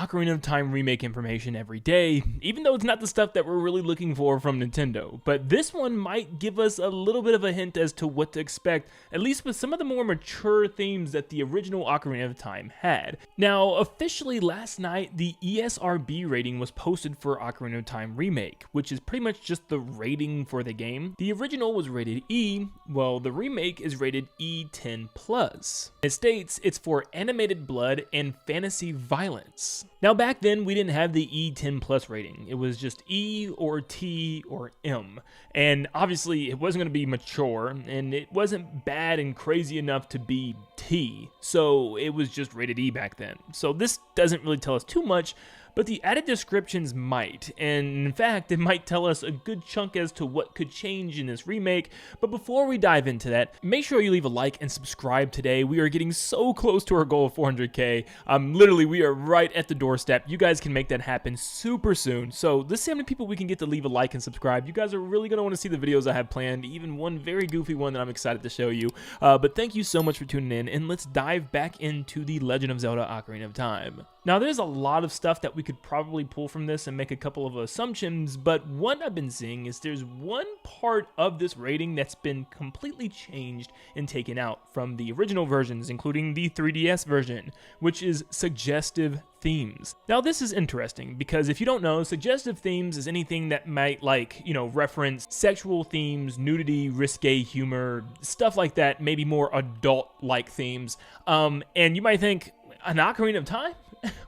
Ocarina of Time remake information every day, even though it's not the stuff that we're really looking for from Nintendo. But this one might give us a little bit of a hint as to what to expect, at least with some of the more mature themes that the original Ocarina of Time had. Now, officially last night, the ESRB rating was posted for Ocarina of Time Remake, which is pretty much just the rating for the game. The original was rated E, while the remake is rated E10+. It states it's for animated blood and fantasy violence. Now back then we didn't have the E10+ rating. It was just E or T or M. And obviously it wasn't going to be mature, and it wasn't bad and crazy enough to be T. So it was just rated E back then. So this doesn't really tell us too much, but the added descriptions might, and in fact, it might tell us a good chunk as to what could change in this remake. But before we dive into that, make sure you leave a like and subscribe today. We are getting so close to our goal of 400K. Literally, we are right at the doorstep. You guys can make that happen super soon. So let's see how many people we can get to leave a like and subscribe. You guys are really going to want to see the videos I have planned, even one very goofy one that I'm excited to show you. But thank you so much for tuning in, and let's dive back into The Legend of Zelda Ocarina of Time. Now, there's a lot of stuff that we could probably pull from this and make a couple of assumptions, but what I've been seeing is there's one part of this rating that's been completely changed and taken out from the original versions, including the 3DS version, which is suggestive themes. Now, this is interesting because if you don't know, suggestive themes is anything that might, reference sexual themes, nudity, risque humor, stuff like that, maybe more adult-like themes. And you might think, an Ocarina of Time?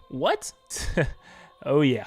What? Oh yeah,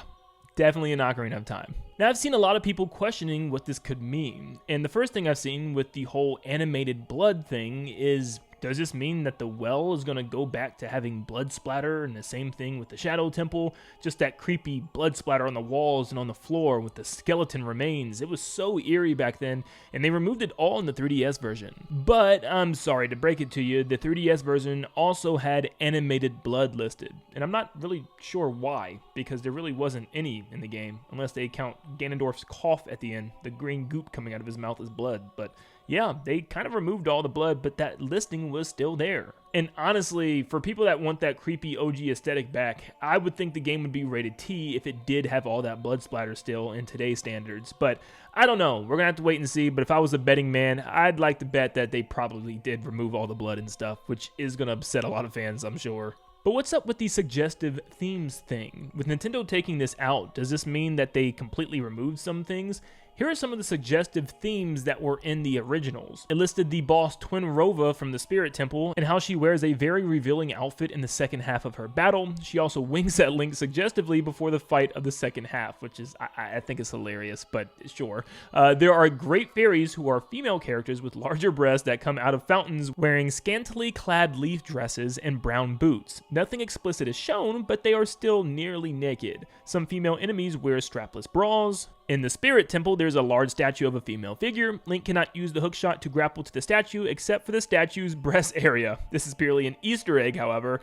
definitely an Ocarina of Time. Now, I've seen a lot of people questioning what this could mean, and the first thing I've seen with the whole animated blood thing is, does this mean that the well is going to go back to having blood splatter, and the same thing with the Shadow Temple? Just that creepy blood splatter on the walls and on the floor with the skeleton remains. It was so eerie back then, and they removed it all in the 3DS version. But I'm sorry to break it to you, the 3DS version also had animated blood listed. And I'm not really sure why, because there really wasn't any in the game, unless they count Ganondorf's cough at the end. The green goop coming out of his mouth is blood, but yeah, they kind of removed all the blood, but that listing was still there. And honestly, for people that want that creepy OG aesthetic back, I would think the game would be rated T if it did have all that blood splatter still in today's standards. But I don't know. We're going to have to wait and see. But if I was a betting man, I'd like to bet that they probably did remove all the blood and stuff, which is going to upset a lot of fans, I'm sure. But what's up with the suggestive themes thing? With Nintendo taking this out, does this mean that they completely removed some things? Here are some of the suggestive themes that were in the originals. It listed the boss Twinrova from the Spirit Temple and how she wears a very revealing outfit in the second half of her battle. She also winks at Link suggestively before the fight of the second half, which is, I think is hilarious, but sure. There are great fairies who are female characters with larger breasts that come out of fountains wearing scantily clad leaf dresses and brown boots. Nothing explicit is shown, but they are still nearly naked. Some female enemies wear strapless bras. In the Spirit Temple, there's a large statue of a female figure. Link cannot use the hookshot to grapple to the statue except for the statue's breast area. This is purely an Easter egg, however,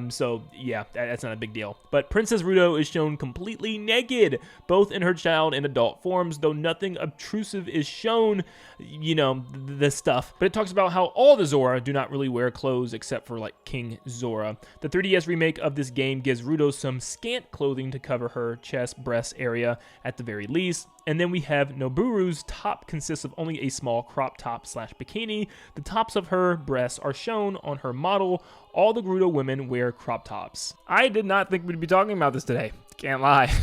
so yeah, that's not a big deal. But Princess Ruto is shown completely naked, both in her child and adult forms, though nothing obtrusive is shown, the stuff. But it talks about how all the Zora do not really wear clothes except for, King Zora. The 3DS remake of this game gives Ruto some scant clothing to cover her chest, breast area at the very least. And then we have Noburu's top consists of only a small crop top / bikini. The tops of her breasts are shown on her model. All the Gerudo women wear crop tops. I did not think we'd be talking about this today. Can't lie.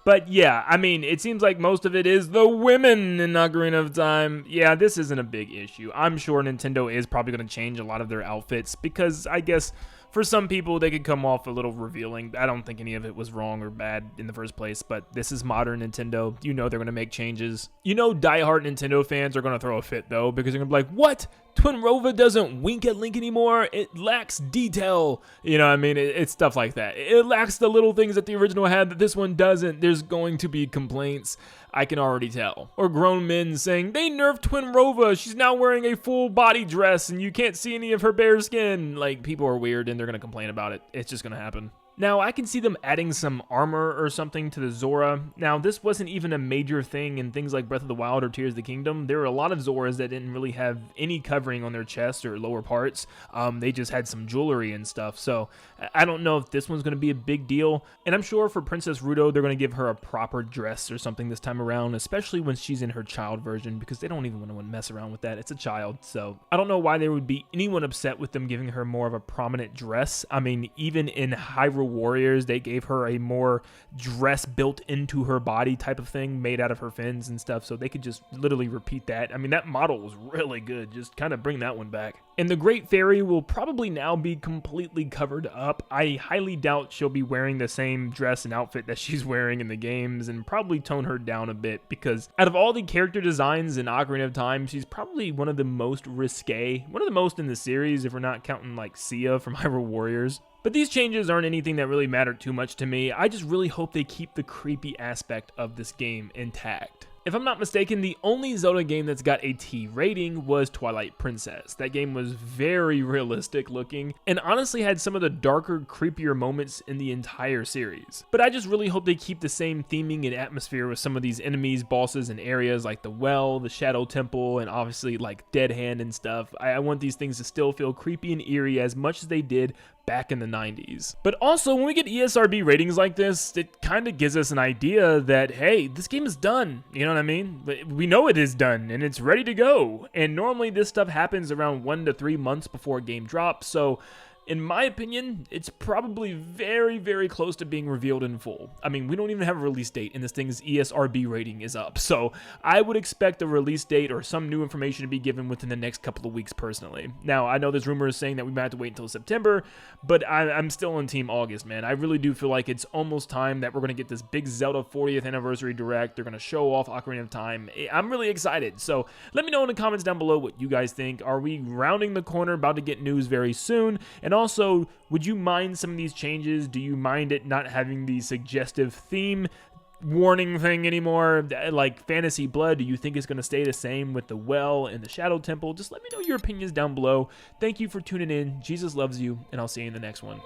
But yeah, I mean, it seems like most of it is the women in Ocarina of Time. Yeah, this isn't a big issue. I'm sure Nintendo is probably going to change a lot of their outfits because I guess for some people, they could come off a little revealing. I don't think any of it was wrong or bad in the first place, but this is modern Nintendo. You know they're going to make changes. You know diehard Nintendo fans are going to throw a fit, though, because they're going to be like, what? Twinrova doesn't wink at Link anymore? It lacks detail. You know what I mean? It's stuff like that. It lacks the little things that the original had that this one doesn't. There's going to be complaints. I can already tell. Or grown men saying, they nerfed Twinrova. She's now wearing a full body dress and you can't see any of her bare skin. Like, people are weird and they're going to complain about it. It's just going to happen. Now, I can see them adding some armor or something to the Zora. Now, this wasn't even a major thing in things like Breath of the Wild or Tears of the Kingdom. There were a lot of Zoras that didn't really have any covering on their chest or lower parts. They just had some jewelry and stuff. So, I don't know if this one's going to be a big deal. And I'm sure for Princess Ruto, they're going to give her a proper dress or something this time around, especially when she's in her child version, because they don't even want to mess around with that. It's a child. So, I don't know why there would be anyone upset with them giving her more of a prominent dress. I mean, even in Hyrule Warriors, they gave her a more dress built into her body type of thing made out of her fins and stuff, so they could just literally repeat that. I mean, that model was really good. Just kind of bring that one back. And the Great Fairy will probably now be completely covered up. I highly doubt she'll be wearing the same dress and outfit that she's wearing in the games, and probably tone her down a bit, because out of all the character designs in Ocarina of Time, she's probably one of the most risque, one of the most in the series, if we're not counting like Sia from Hyrule Warriors. But these changes aren't anything that really matter too much to me. I just really hope they keep the creepy aspect of this game intact. If I'm not mistaken, the only Zelda game that's got a T rating was Twilight Princess. That game was very realistic looking and honestly had some of the darker, creepier moments in the entire series. But I just really hope they keep the same theming and atmosphere with some of these enemies, bosses, and areas like the well, the Shadow Temple, and obviously like Dead Hand and stuff. I want these things to still feel creepy and eerie as much as they did back in the 90s. But also, when we get ESRB ratings like this, it kind of gives us an idea that, hey, this game is done. You know what I mean? We know it is done, and it's ready to go. And normally this stuff happens around 1 to 3 months before a game drops, so in my opinion, it's probably very, very close to being revealed in full. I mean, we don't even have a release date, and this thing's ESRB rating is up. So I would expect a release date or some new information to be given within the next couple of weeks personally. Now, I know there's rumors saying that we might have to wait until September, but I'm still on Team August, man. I really do feel like it's almost time that we're going to get this big Zelda 40th anniversary direct. They're going to show off Ocarina of Time. I'm really excited. So let me know in the comments down below what you guys think. Are we rounding the corner, about to get news very soon? And also, would you mind some of these changes? Do you mind it not having the suggestive theme warning thing anymore? Like Fantasy Blood, do you think it's going to stay the same with the well and the Shadow Temple? Just let me know your opinions down below. Thank you for tuning in. Jesus loves you, and I'll see you in the next one.